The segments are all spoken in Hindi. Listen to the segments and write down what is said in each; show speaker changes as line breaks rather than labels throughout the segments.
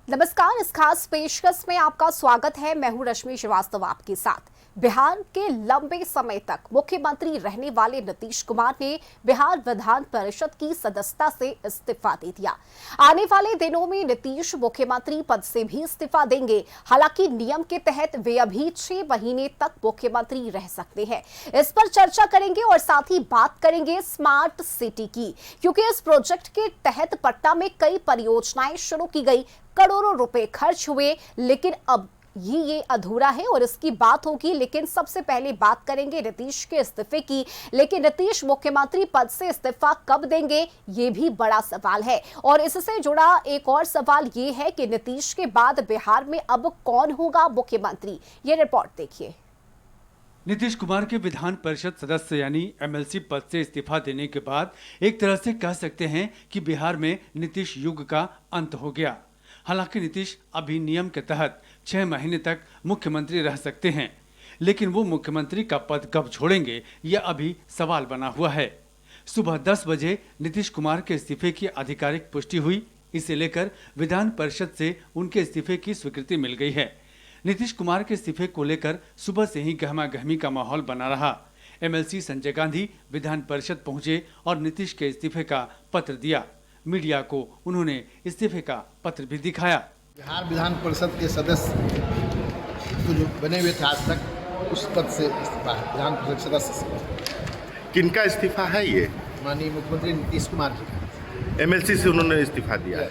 नमस्कार। इस खास पेशकश में आपका स्वागत है। मैं हूं रश्मि श्रीवास्तव आपके साथ। बिहार के लंबे समय तक मुख्यमंत्री रहने वाले नीतीश कुमार ने बिहार विधान परिषद की सदस्यता से इस्तीफा दे दिया। आने वाले दिनों में नीतीश मुख्यमंत्री पद से भी इस्तीफा देंगे। हालांकि नियम के तहत वे अभी 6 महीने तक मुख्यमंत्री रह सकते हैं। इस पर चर्चा करेंगे और साथ ही बात करेंगे स्मार्ट सिटी की, क्योंकि इस प्रोजेक्ट के तहत पटना में कई परियोजनाएं शुरू की गई, करोड़ों रुपए खर्च हुए, लेकिन अब ये अधूरा है और इसकी बात होगी। लेकिन सबसे पहले बात करेंगे नीतीश के इस्तीफे की। लेकिन नीतीश मुख्यमंत्री पद से इस्तीफा कब देंगे, ये भी बड़ा सवाल है। और इससे जुड़ा एक और सवाल ये है कि नीतीश के बाद बिहार में अब कौन होगा मुख्यमंत्री। ये रिपोर्ट देखिए।
नीतीश कुमार के विधान परिषद सदस्य यानी एमएलसी पद से इस्तीफा देने के बाद एक तरह से कह सकते हैं कि बिहार में नीतीश युग का अंत हो गया। हालांकि नीतीश अभी नियम के तहत 6 महीने तक मुख्यमंत्री रह सकते हैं, लेकिन वो मुख्यमंत्री का पद कब छोड़ेंगे यह अभी सवाल बना हुआ है। सुबह 10 बजे नीतीश कुमार के इस्तीफे की आधिकारिक पुष्टि हुई। इसे लेकर विधान परिषद से उनके इस्तीफे की स्वीकृति मिल गई है। नीतीश कुमार के इस्तीफे को लेकर सुबह से ही गहमागहमी का माहौल बना रहा। एमएलसी संजय गांधी विधान परिषद पहुंचे और नीतीश के इस्तीफे का पत्र दिया। मीडिया को उन्होंने इस्तीफे का पत्र भी दिखाया।
बिहार विधान परिषद के सदस्य तो जो बने हुए थे आज तक, उस पद से इस्तीफा है। विधान परिषद सदस्य से
किनका इस्तीफा है ये?
माननीय मुख्यमंत्री नीतीश कुमार जी का।
एमएलसी से उन्होंने इस्तीफा दिया है।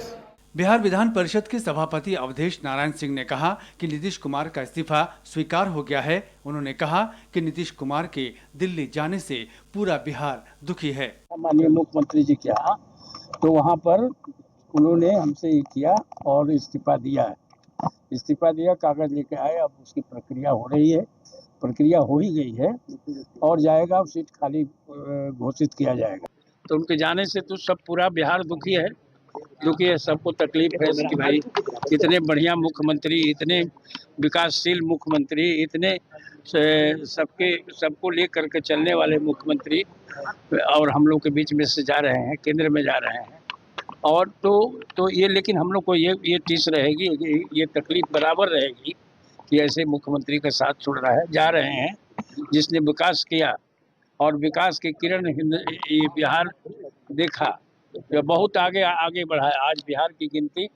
बिहार विधान परिषद के सभापति अवधेश नारायण सिंह ने कहा कि नीतीश कुमार का इस्तीफा स्वीकार हो गया है। उन्होंने कहा कि नीतीश कुमार के दिल्ली जाने से पूरा बिहार दुखी है।
माननीय मुख्यमंत्री जी के यहाँ तो वहाँ पर उन्होंने हमसे ये किया और इस्तीफा दिया है। इस्तीफा दिया, कागज लेके आए, अब उसकी प्रक्रिया हो रही है। प्रक्रिया हो ही गई है और जाएगा, सीट खाली घोषित किया जाएगा। तो उनके जाने से तो सब पूरा बिहार दुखी है। सबको तकलीफ है कि भाई इतने बढ़िया मुख्यमंत्री, इतने विकासशील मुख्यमंत्री, इतने सबको लेकर के चलने वाले मुख्यमंत्री और हम लोग के बीच में से जा रहे हैं, केंद्र में जा रहे हैं। और तो ये, लेकिन हम लोग को ये टीस रहेगी, ये तकलीफ बराबर रहेगी कि ऐसे मुख्यमंत्री का साथ छोड़ रहा है, जा रहे हैं जिसने विकास किया और विकास की किरण ये बिहार देखा, बहुत आगे बढ़ा है। आज बिहार की गिनती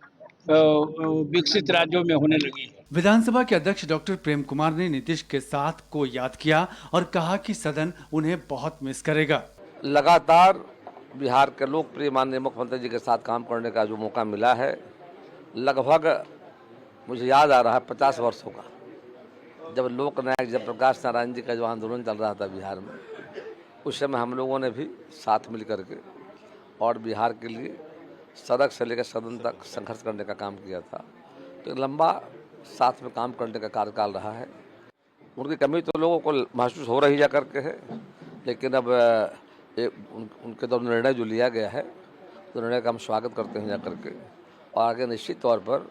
विकसित राज्यों में होने लगी है।
विधानसभा के अध्यक्ष डॉक्टर प्रेम कुमार ने नीतीश के साथ को याद किया और कहा कि सदन उन्हें बहुत मिस करेगा।
लगातार बिहार के लोकप्रिय माननीय मुख्यमंत्री जी के साथ काम करने का जो मौका मिला है, लगभग मुझे याद आ रहा है 50 वर्षों का, जब लोकनायक जयप्रकाश नारायण जी का जो आंदोलन चल रहा था बिहार में, उस समय हम लोगों ने भी साथ मिल करके और बिहार के लिए सड़क से लेकर सदन तक संघर्ष करने का काम किया था। तो लंबा साथ में काम करने का कार्यकाल रहा है। उनकी कमी तो लोगों को महसूस हो रही जा करके है, लेकिन अब उनके तो निर्णय जो लिया गया है, तो निर्णय का हम स्वागत करते हैं जा करके, और आगे निश्चित तौर पर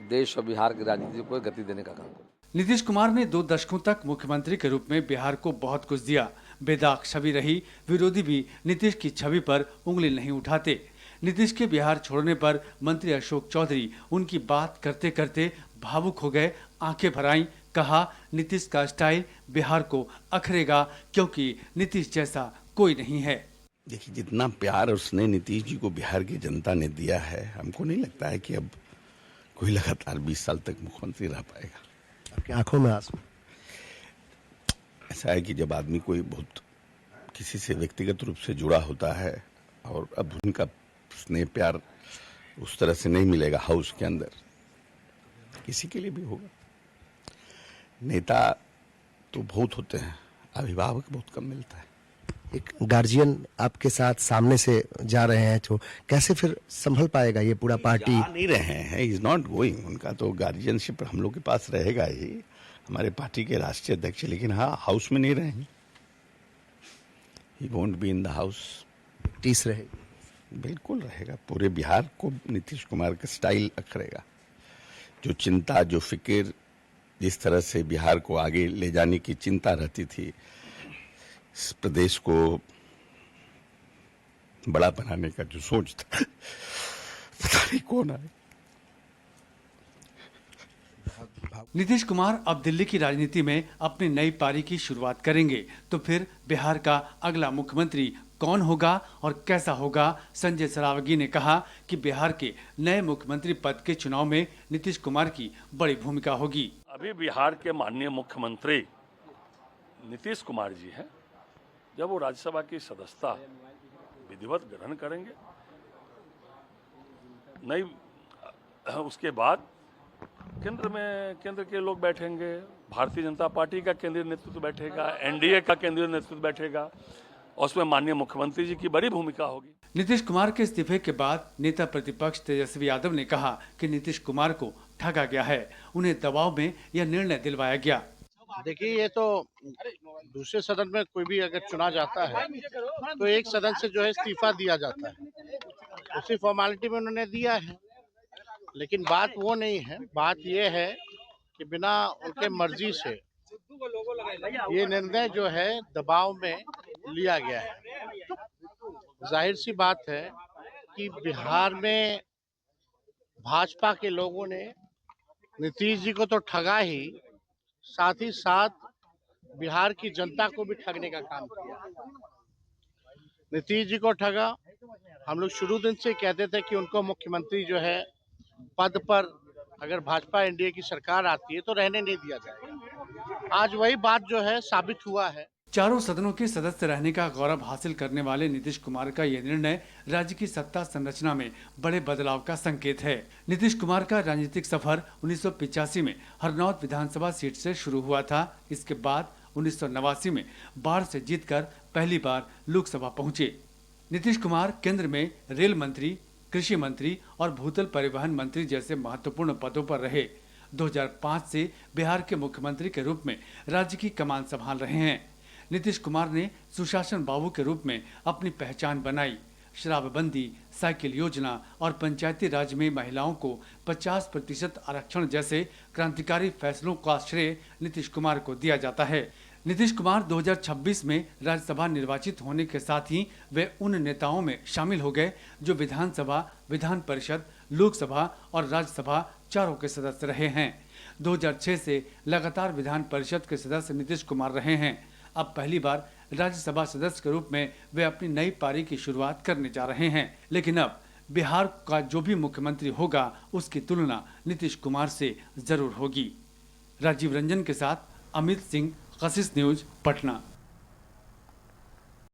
देश और बिहार की राजनीति को गति देने का काम करें।
नीतीश कुमार ने 2 दशकों तक मुख्यमंत्री के रूप में बिहार को बहुत कुछ दिया। बेदाग छवि रही। विरोधी भी नीतीश की छवि पर उंगली नहीं उठाते। नीतीश के बिहार छोड़ने पर मंत्री अशोक चौधरी उनकी बात करते करते भावुक हो गए, आंखें भर आईं। कहा, नीतीश का स्टाइल बिहार को अखरेगा, क्योंकि नीतीश जैसा कोई नहीं है।
देखिए, जितना प्यार और स्नेह नीतीश जी को बिहार की जनता ने दिया है, हमको नहीं लगता है कि अब कोई लगातार 20 साल तक मुख्यमंत्री रह पाएगा।
आपकी आंखों में आंसू।
ऐसा है कि जब आदमी कोई बहुत किसी से व्यक्तिगत रूप से जुड़ा होता है और अब उनका स्नेह प्यार उस तरह से नहीं मिलेगा हाउस के अंदर, किसी के लिए भी होगा। नेता तो बहुत होते हैं, अभिभावक बहुत कम मिलता है।
एक गार्जियन आपके साथ सामने से जा रहे हैं, तो कैसे फिर संभल पाएगा ये पूरा पार्टी?
जा नहीं रहे हैं, इज नॉट गोइंग। उनका तो गार्जियनशिप हम लोग के पास रहेगा ही, हमारे पार्टी के राष्ट्रीय अध्यक्ष, लेकिन हाँ, हाउस में नहीं रहेंगे। He won't be in the house.
टीस रहेगी?
बिल्कुल रहेगा। पूरे बिहार को नीतीश कुमार का स्टाइल अखरेगा। जो चिंता, जो फिक्र, जिस तरह से बिहार को आगे ले जाने की चिंता रहती थी, इस प्रदेश को बड़ा बनाने का जो सोच था, पता नहीं कौन आए।
भाव।
नीतीश कुमार अब दिल्ली की राजनीति में अपनी नई पारी की शुरुआत करेंगे, तो फिर बिहार का अगला मुख्यमंत्री कौन होगा और कैसा होगा? संजय सरावगी ने कहा कि बिहार के नए मुख्यमंत्री पद के चुनाव में नीतीश कुमार की बड़ी भूमिका होगी।
अभी बिहार के माननीय मुख्यमंत्री नीतीश कुमार जी हैं। जब वो राज्यसभा की सदस्यता विधिवत ग्रहण करेंगे, नई उसके बाद केंद्र के लोग बैठेंगे, भारतीय जनता पार्टी का केंद्रीय नेतृत्व बैठेगा, एनडीए का केंद्रीय नेतृत्व बैठेगा और उसमें माननीय मुख्यमंत्री जी की बड़ी भूमिका होगी।
नीतीश कुमार के इस्तीफे के बाद नेता प्रतिपक्ष तेजस्वी यादव ने कहा कि नीतीश कुमार को ठगा गया है, उन्हें दबाव में यह निर्णय दिलवाया गया।
देखिए, ये तो दूसरे सदन में कोई भी अगर चुना जाता है तो एक सदन से जो है इस्तीफा दिया जाता है, उसी फॉर्मेलिटी में उन्होंने दिया है। लेकिन बात वो नहीं है, बात ये है कि बिना उनके मर्जी से ये निर्णय जो है दबाव में लिया गया है। जाहिर सी बात है कि बिहार में भाजपा के लोगों ने नीतीश जी को तो ठगा ही, साथ ही साथ बिहार की जनता को भी ठगने का काम किया। नीतीश जी को ठगा। हम लोग शुरू दिन से कहते थे कि उनको मुख्यमंत्री जो है पद पर अगर भाजपा एनडीए की सरकार आती है तो रहने नहीं दिया जाएगा। आज वही बात जो है साबित हुआ है।
चारों सदनों के सदस्य रहने का गौरव हासिल करने वाले नीतीश कुमार का यह निर्णय राज्य की सत्ता संरचना में बड़े बदलाव का संकेत है। नीतीश कुमार का राजनीतिक सफर 1985 में हरनौत विधानसभा सीट से शुरू हुआ था। इसके बाद 1989 में बाढ़ से जीतकर पहली बार लोकसभा पहुंचे। नीतीश कुमार केंद्र में रेल मंत्री, कृषि मंत्री और भूतल परिवहन मंत्री जैसे महत्वपूर्ण पदों पर रहे। 2005 से बिहार के मुख्यमंत्री के रूप में राज्य की कमान संभाल रहे हैं। नीतीश कुमार ने सुशासन बाबू के रूप में अपनी पहचान बनाई। शराबबंदी, साइकिल योजना और पंचायती राज में महिलाओं को 50% आरक्षण जैसे क्रांतिकारी फैसलों का श्रेय नीतीश कुमार को दिया जाता है। नीतीश कुमार 2026 में राज्यसभा निर्वाचित होने के साथ ही वे उन नेताओं में शामिल हो गए जो विधानसभा, विधान परिषद, लोकसभा और राज्यसभा चारों के सदस्य रहे हैं। 2006 से लगातार विधान परिषद के सदस्य नीतीश कुमार रहे हैं। अब पहली बार राज्यसभा सदस्य के रूप में वे अपनी नई पारी की शुरुआत करने जा रहे हैं। लेकिन अब बिहार का जो भी मुख्यमंत्री होगा उसकी तुलना नीतीश कुमार से जरूर होगी। राजीव रंजन के साथ अमित सिंह, कशिश न्यूज, पटना।